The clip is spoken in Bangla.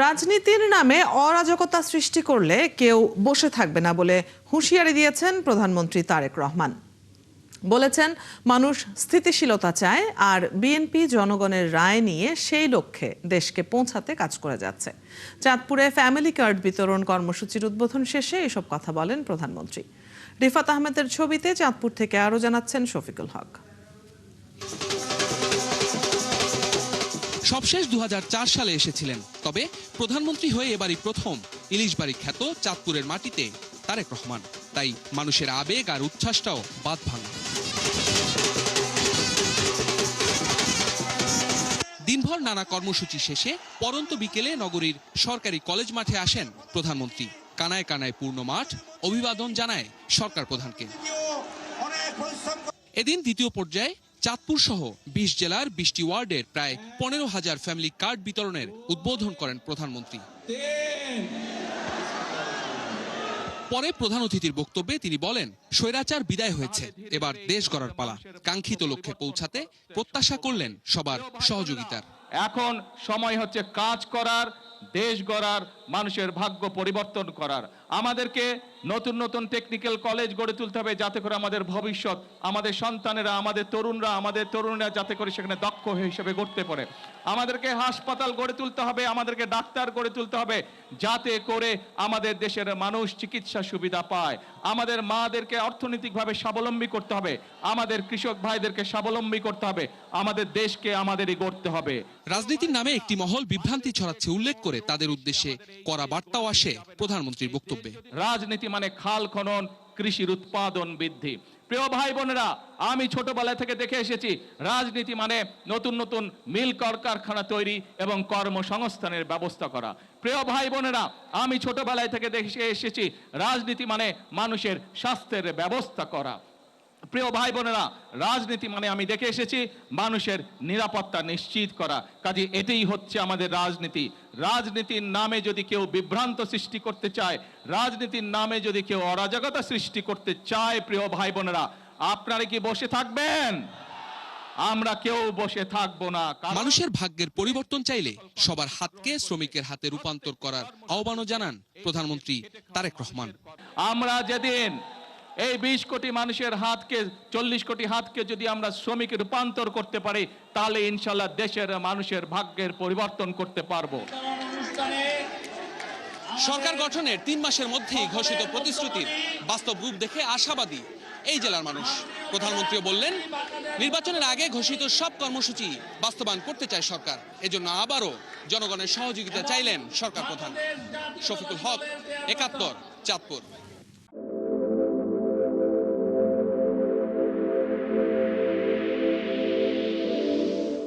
রাজনীতির নামে অরাজকতা সৃষ্টি করলে কেউ বসে থাকবে না বলে হুঁশিয়ারি দিয়েছেন প্রধানমন্ত্রী তারেক রহমান। বলেছেন, মানুষ স্থিতিশীলতা চায় আর বিএনপি জনগণের রায় নিয়ে সেই লক্ষ্যে দেশকে পৌঁছাতে কাজ করে যাচ্ছে। চাঁদপুরে ফ্যামিলি কার্ড বিতরণ কর্মসূচির উদ্বোধন শেষে এসব কথা বলেন প্রধানমন্ত্রী। রিফাত আহমেদের ছবিতে চাঁদপুর থেকে আরও জানাচ্ছেন শফিকুল হক। সবশেষ 2004 সালে এসেছিলেন, তবে প্রধানমন্ত্রী হয়ে এবারই প্রথম ইলিশবাড়ি খ্যাত চাঁদপুরের মাটিতে তারেক রহমান। তাই মানুষের আবেগ আর উচ্ছ্বাসটাও বাদ ভাঙা। দিনভর নানা কর্মসূচি শেষে পরন্ত বিকেলে নগরীর সরকারি কলেজ মাঠে আসেন প্রধানমন্ত্রী। কানায় কানায় পূর্ণ মাঠ, অভিবাদন জানায় সরকার প্রধানকে। এদিন দ্বিতীয় পর্যায়ে চাঁদপুর সহ 20 জেলার 20টি ওয়ার্ডের প্রায় 15,000 ফ্যামিলি কার্ড বিতরণের উদ্বোধন করেন প্রধানমন্ত্রী। পরে প্রধান অতিথির বক্তব্যে তিনি বলেন, স্বৈরাচার বিদায় হয়েছে, এবার দেশ গড়ার পালা। কাঙ্ক্ষিত লক্ষ্যে পৌঁছাতে প্রত্যাশা করলেন সবার সহযোগিতার। এখন সময় হচ্ছে কাজ করার, দেশ গড়ার, মানুষের ভাগ্য পরিবর্তন করার। আমাদেরকে নতুন নতুন টেকনিক্যাল কলেজ গড়ে তুলতে হবে, যাতে করে আমাদের ভবিষ্যৎ, আমাদের সন্তানেরা, আমাদের তরুণরা যাতে করে সেখানে দক্ষ হিসেবে গড়তে পারে। আমাদেরকে হাসপাতাল গড়ে তুলতে হবে, আমাদেরকে ডাক্তার গড়ে তুলতে হবে, যাতে করে আমাদের দেশের মানুষ চিকিৎসা সুবিধা পায়। আমাদের মাদেরকে অর্থনৈতিকভাবে স্বাবলম্বী করতে হবে, আমাদের কৃষক ভাইদেরকে স্বাবলম্বী করতে হবে, আমাদের দেশকে আমাদেরই গড়তে হবে। রাজনীতির নামে একটি মহল বিভ্রান্তি ছড়াচ্ছে উল্লেখ করে তাদের উদ্দেশ্যে কড়া বার্তাও আসে প্রধানমন্ত্রীর বক্তব্যে। রাজনীতি মানে খাল খনন, কৃষির উৎপাদন বৃদ্ধি। প্রিয় ভাই বোনেরা, আমি ছোটবেলা থেকে দেখে এসেছি রাজনীতি মানে নতুন নতুন মিল কারখানা তৈরি এবং কর্মসংস্থানের ব্যবস্থা করা। প্রিয় ভাই বোনেরা, আমি ছোটবেলায় থেকে দেখে এসেছি রাজনীতি মানে মানুষের স্বাস্থ্যের ব্যবস্থা করা। প্রিয় ভাই বোনেরা, রাজনীতি মানে আমি দেখে এসেছি মানুষের নিরাপত্তা নিশ্চিত করা। কাজে এটাই হচ্ছে আমাদের রাজনীতি। রাজনীতির নামে যদি কেউ বিভ্রান্ত সৃষ্টি করতে চায়, রাজনীতির নামে যদি কেউ অরাজকতা সৃষ্টি করতে চায়, প্রিয় ভাই বোনেরা, আপনারা কি বসে থাকবেন? আমরা কেউ বসে থাকবো না। মানুষের ভাগ্যের পরিবর্তন চাইলে সবার হাতকে শ্রমিকের হাতে রূপান্তর করার আহ্বানও জানান প্রধানমন্ত্রী তারেক রহমান। আমরা যেদিন এই 20 কোটি মানুষের হাতকে, 40 কোটি হাতকে যদি আমরা শ্রমিকে রূপান্তর করতে পারি, তাহলে ইনশাল্লাহ দেশের মানুষের ভাগ্যের পরিবর্তন করতে পারবো। সরকার গঠনের 3 মাসের মধ্যেই ঘোষিত প্রতিশ্রুতির বাস্তব রূপ দেখে আশাবাদী এই জেলার মানুষ। প্রধানমন্ত্রীও বললেন, নির্বাচনের আগে ঘোষিত সব কর্মসূচি বাস্তবায়ন করতে চায় সরকার। এজন্য আবারও জনগণের সহযোগিতা চাইলেন সরকার প্রধান। শফিকুল হক, 71, চাঁদপুর।